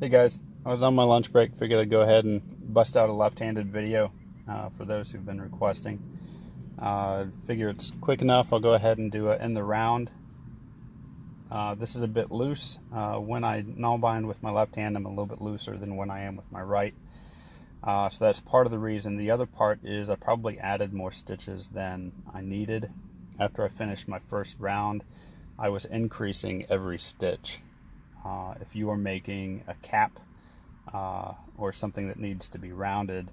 Hey guys, I was on my lunch break. Figured I'd go ahead and bust out a left-handed video for those who've been requesting. Figure it's quick enough. I'll go ahead and do it in the round. This is a bit loose. When I null bind with my left hand, I'm a little bit looser than when I am with my right. So that's part of the reason. The other part is I probably added more stitches than I needed. After I finished my first round, I was increasing every stitch. If you are making a cap or something that needs to be rounded,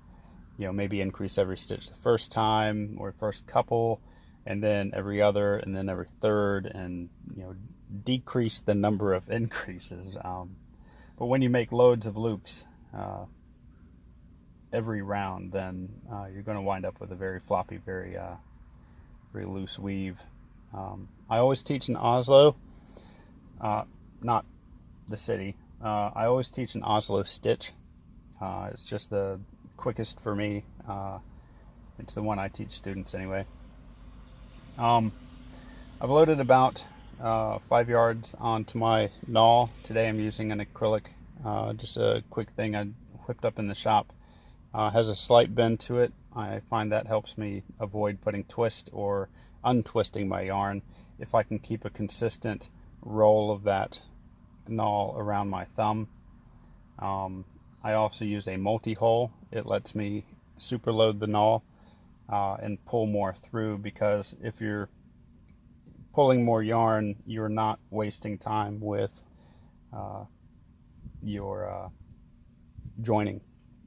maybe increase every stitch the first time or first couple, and then every other, and then every third, and decrease the number of increases. But when you make loads of loops every round, then you're going to wind up with a very floppy, very loose weave. I always teach in Oslo, not the city. I always teach an Oslo stitch. It's just the quickest for me. It's the one I teach students anyway. I've loaded about 5 yards onto my null. Today I'm using an acrylic, just a quick thing I whipped up in the shop. Has a slight bend to it. I find that helps me avoid putting twist or untwisting my yarn if I can keep a consistent roll of that null around my thumb. I also use a multi-hole. It lets me superload the null and pull more through, because if you're pulling more yarn, you're not wasting time with your joining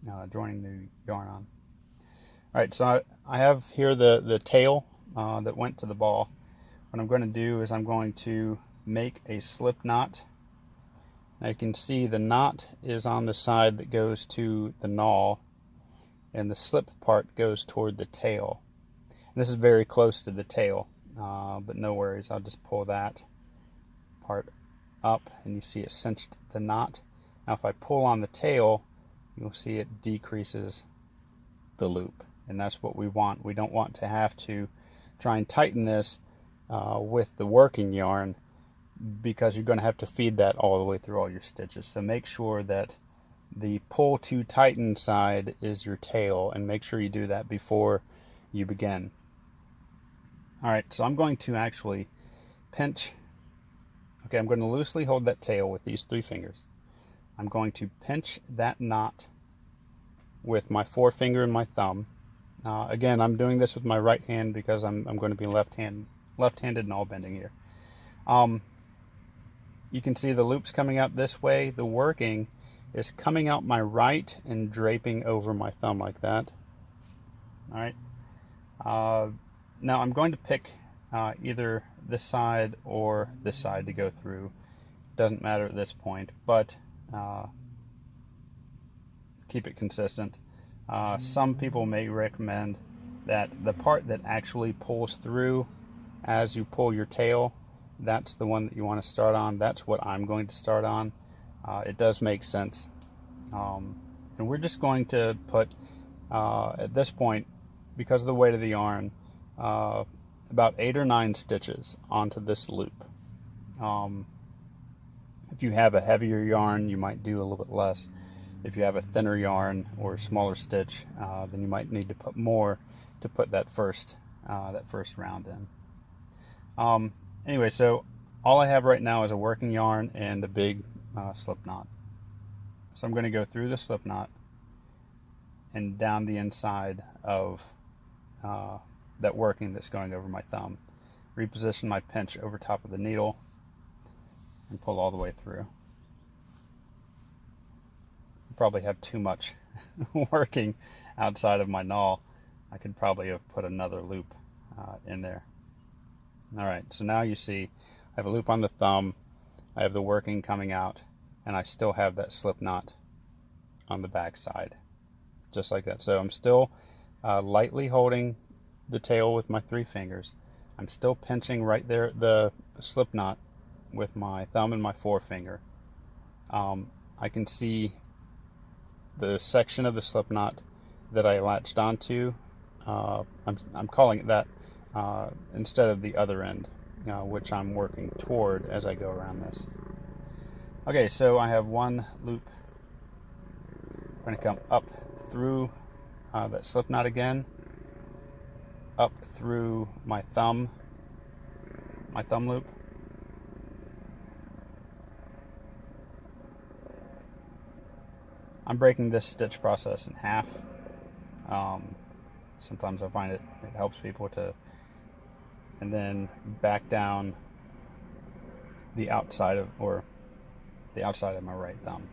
the yarn on. Alright, so I have here the tail that went to the ball. What I'm going to do is I'm going to make a slip knot. Now you can see the knot is on the side that goes to the null, and the slip part goes toward the tail. And this is very close to the tail, but no worries, I'll just pull that part up and you see it cinched the knot. Now if I pull on the tail, you'll see it decreases the loop, and that's what we want. We don't want to have to try and tighten this with the working yarn, because you're going to have to feed that all the way through all your stitches. So make sure that the pull to tighten side is your tail, and make sure you do that before you begin. Alright, so I'm going to actually pinch. Okay, I'm going to loosely hold that tail with these 3 fingers. I'm going to pinch that knot with my forefinger and my thumb. Again, I'm doing this with my right hand because I'm going to be left-handed null bending here. You can see the loops coming out this way. The working is coming out my right and draping over my thumb like that. Alright. Now I'm going to pick either this side or this side to go through. Doesn't matter at this point, but keep it consistent. Some people may recommend that the part that actually pulls through as you pull your tail, that's the one that you want to start on. That's what I'm going to start on. It does make sense. And we're just going to put, at this point, because of the weight of the yarn, about 8 or 9 stitches onto this loop. If you have a heavier yarn, you might do a little bit less. If you have a thinner yarn or a smaller stitch, then you might need to put more to put that first round in. Anyway, so all I have right now is a working yarn and a big slip knot. So I'm going to go through the slip knot and down the inside of that working that's going over my thumb. Reposition my pinch over top of the needle and pull all the way through. Probably have too much working outside of my null. I could probably have put another loop in there. Alright, so now you see I have a loop on the thumb, I have the working coming out, and I still have that slip knot on the back side, just like that. So I'm still lightly holding the tail with my 3 fingers. I'm still pinching right there at the slip knot with my thumb and my forefinger. I can see the section of the slip knot that I latched onto. I'm calling it that instead of the other end, which I'm working toward as I go around this. Okay, so I have one loop I'm going to come up through that slip knot again, up through my thumb loop. I'm breaking this stitch process in half. Sometimes I find it helps people to, and then back down the outside of my right thumb.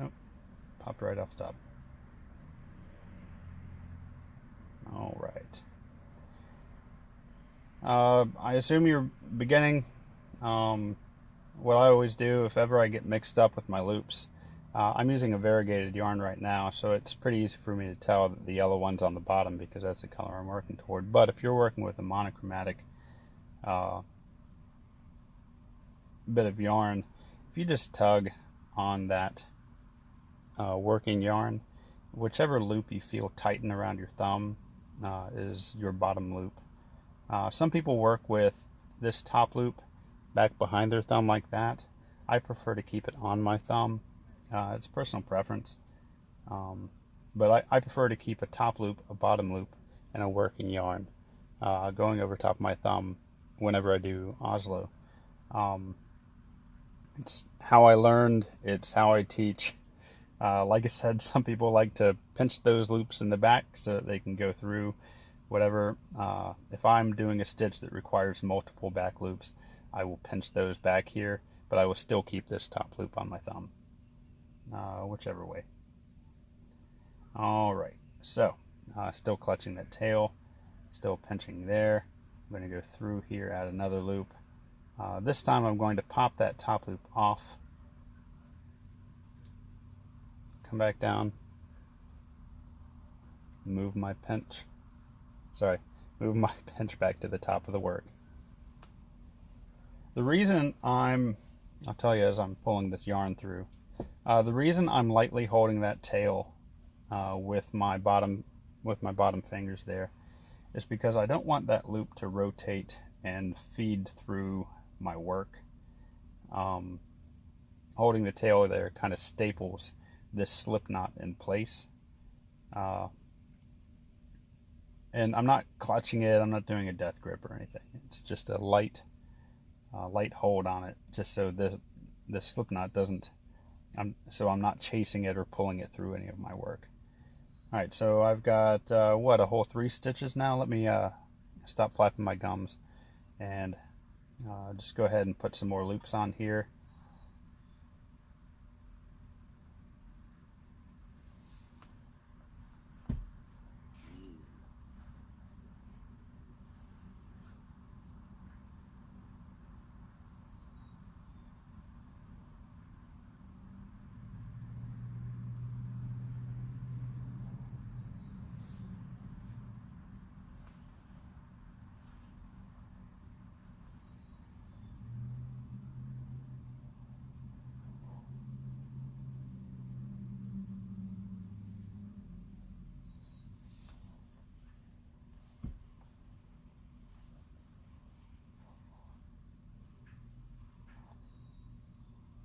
Oh, popped right off the top. All right. I assume you're beginning. What I always do, if ever I get mixed up with my loops, I'm using a variegated yarn right now, so it's pretty easy for me to tell that the yellow one's on the bottom because that's the color I'm working toward. But if you're working with a monochromatic bit of yarn, if you just tug on that working yarn, whichever loop you feel tighten around your thumb is your bottom loop. Some people work with this top loop back behind their thumb like that. I prefer to keep it on my thumb. It's personal preference. But I prefer to keep a top loop, a bottom loop, and a working yarn going over top of my thumb whenever I do Oslo. It's how I learned. It's how I teach. Like I said, some people like to pinch those loops in the back so that they can go through whatever. If I'm doing a stitch that requires multiple back loops, I will pinch those back here, but I will still keep this top loop on my thumb, whichever way. All right, so still clutching that tail, still pinching there. I'm going to go through here, add another loop. This time I'm going to pop that top loop off, come back down, move my pinch back to the top of the work. The reason I'll tell you as I'm pulling this yarn through, the reason I'm lightly holding that tail with my bottom fingers there is because I don't want that loop to rotate and feed through my work. Holding the tail there kind of staples this slip knot in place. And I'm not clutching it, I'm not doing a death grip or anything. It's just a light hold on it, just so the slip knot doesn't, so I'm not chasing it or pulling it through any of my work. All right, so I've got a whole 3 stitches now. Let me stop flapping my gums and just go ahead and put some more loops on here.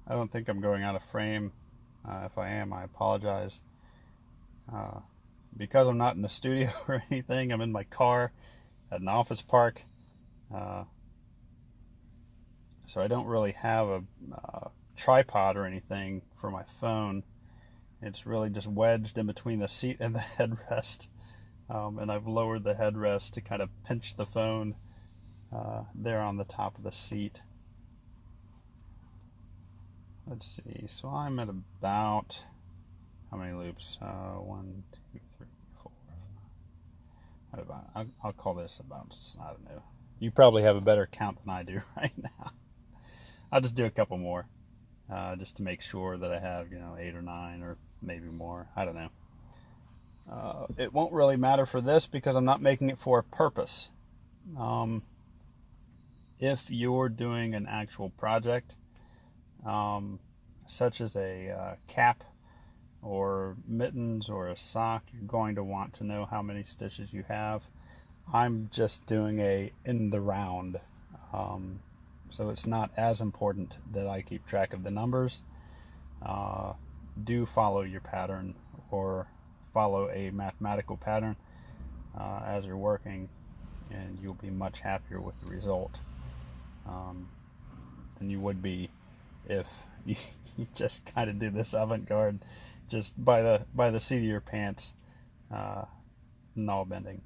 I don't think I'm going out of frame. If I am, I apologize. Because I'm not in the studio or anything, I'm in my car at an office park. So I don't really have a tripod or anything for my phone. It's really just wedged in between the seat and the headrest. And I've lowered the headrest to kind of pinch the phone there on the top of the seat. Let's see, so I'm at about, how many loops? 1, 2, 3, 4, 5. I'll call this about, I don't know. You probably have a better count than I do right now. I'll just do a couple more, just to make sure that I have, 8 or 9 or maybe more. I don't know. It won't really matter for this because I'm not making it for a purpose. If you're doing an actual project, such as a cap or mittens or a sock, you're going to want to know how many stitches you have. I'm just doing a in the round. So it's not as important that I keep track of the numbers. Do follow your pattern or follow a mathematical pattern as you're working, and you'll be much happier with the result than you would be if you just kind of do this avant-garde, just by the seat of your pants, null bending.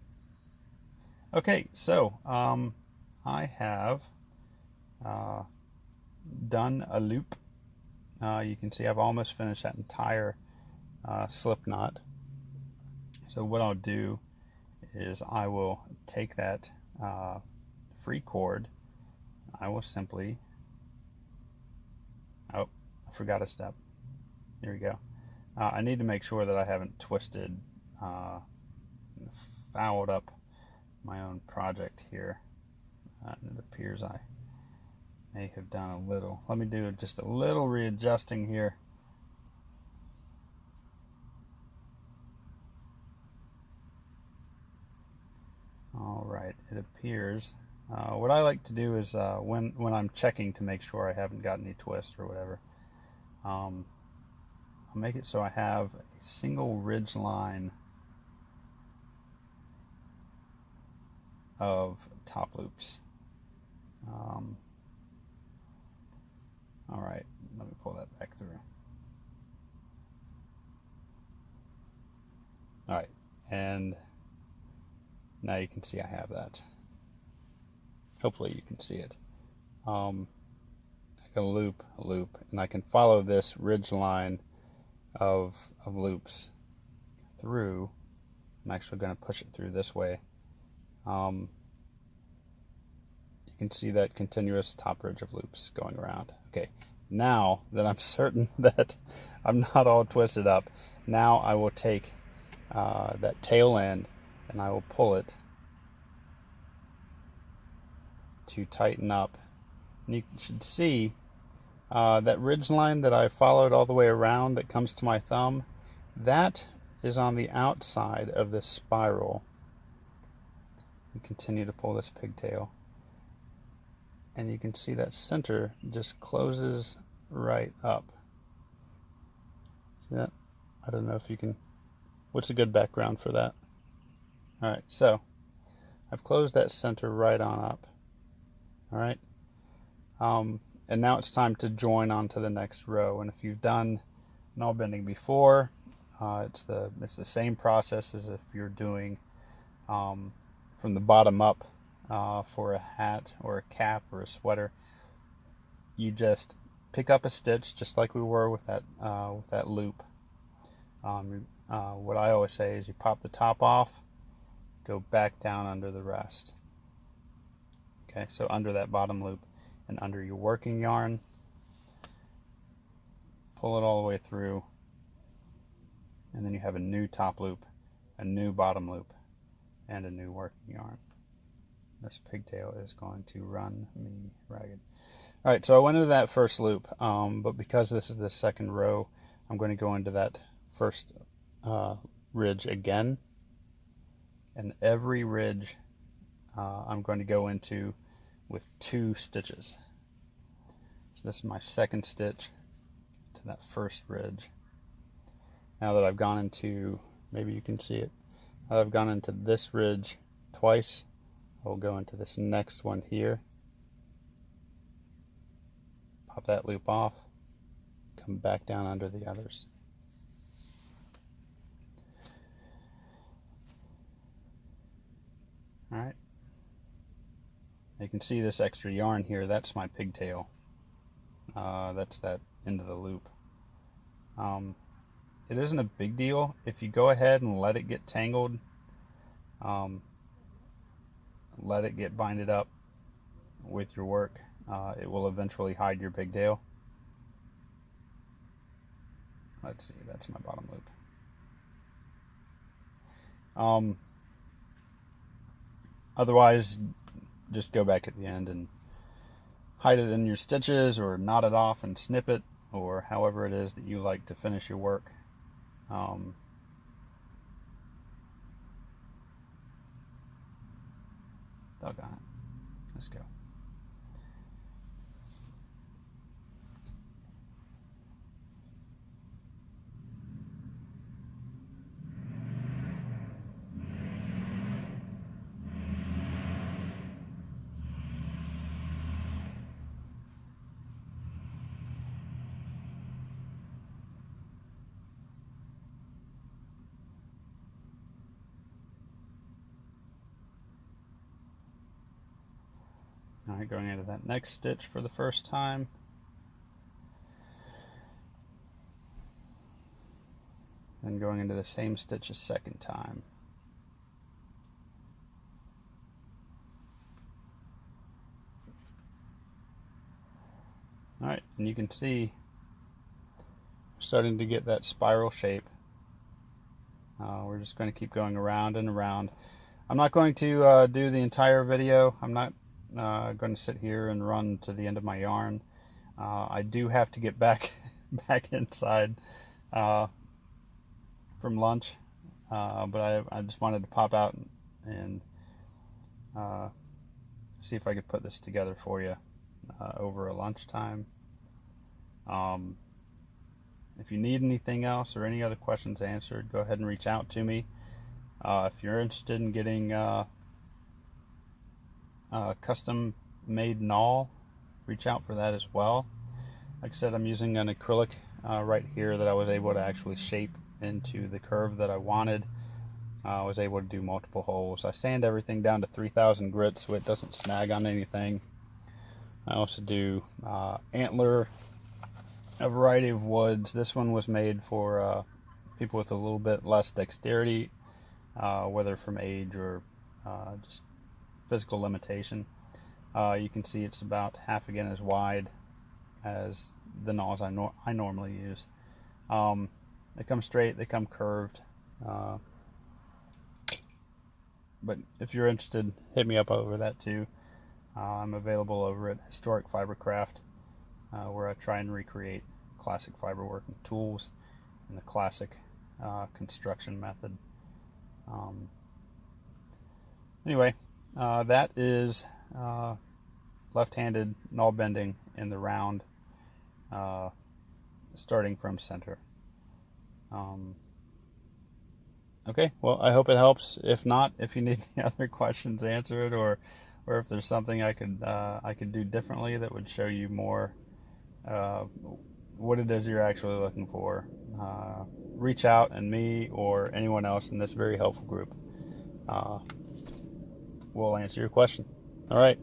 Okay, so I have done a loop. You can see I've almost finished that entire slip knot. So what I'll do is I will take that free cord. I will simply, oh, I forgot a step. Here we go. I need to make sure that I haven't twisted, fouled up my own project here. It appears I may have done a little. Let me do just a little readjusting here. All right, it appears. What I like to do is when I'm checking to make sure I haven't got any twist or whatever, I'll make it so I have a single ridge line of top loops. All right, let me pull that back through. All right, and now you can see I have that. Hopefully you can see it. I can loop a loop, and I can follow this ridge line of loops through. I'm actually going to push it through this way. You can see that continuous top ridge of loops going around. Okay, now that I'm certain that I'm not all twisted up, now I will take that tail end and I will pull it to tighten up. And you should see that ridge line that I followed all the way around that comes to my thumb, that is on the outside of this spiral. You continue to pull this pigtail, and you can see that center just closes right up. See that? I don't know if you can. What's a good background for that? All right, so I've closed that center right on up. All right, and now it's time to join onto the next row. And if you've done null bending before, it's the same process as if you're doing from the bottom up for a hat or a cap or a sweater. You just pick up a stitch, just like we were with that loop. What I always say is you pop the top off, go back down under the rest. Okay, so under that bottom loop and under your working yarn, pull it all the way through, and then you have a new top loop, a new bottom loop, and a new working yarn. This pigtail is going to run me ragged. All right, so I went into that first loop, but because this is the second row, I'm going to go into that first ridge again, and every ridge I'm going to go into with 2 stitches. So this is my second stitch to that first ridge. Now that I've gone into, maybe you can see it, now that I've gone into this ridge twice, I'll go into this next one here, pop that loop off, come back down under the others. All right. You can see this extra yarn here, that's my pigtail. That's that end of the loop. It isn't a big deal if you go ahead and let it get tangled, let it get binded up with your work. It will eventually hide your pigtail. Let's see, that's my bottom loop. Otherwise, just go back at the end and hide it in your stitches, or knot it off and snip it, or however it is that you like to finish your work. Doggone it. Let's go. All right, going into that next stitch for the first time. Then going into the same stitch a second time. All right, and you can see we're starting to get that spiral shape. We're just going to keep going around and around. I'm not going to do the entire video. I'm not going to sit here and run to the end of my yarn. I do have to get back inside from lunch, but I just wanted to pop out and see if I could put this together for you over a lunchtime. If you need anything else or any other questions answered, go ahead and reach out to me. If you're interested in getting custom made nawl, reach out for that as well. Like I said, I'm using an acrylic right here that I was able to actually shape into the curve that I wanted. I was able to do multiple holes. I sand everything down to 3,000 grit so it doesn't snag on anything. I also do antler, a variety of woods. This one was made for people with a little bit less dexterity, whether from age or just physical limitation. You can see it's about half again as wide as the gnaws I normally use. They come straight, they come curved. But if you're interested, hit me up over that too. I'm available over at Historic Fibercraft, where I try and recreate classic fiberworking tools and the classic construction method. Anyway, that is left-handed nawl bending in the round, starting from center. Okay, well, I hope it helps. If not, if you need any other questions answered, or if there's something I could do differently that would show you more what it is you're actually looking for, reach out, and me or anyone else in this very helpful group will answer your question. All right.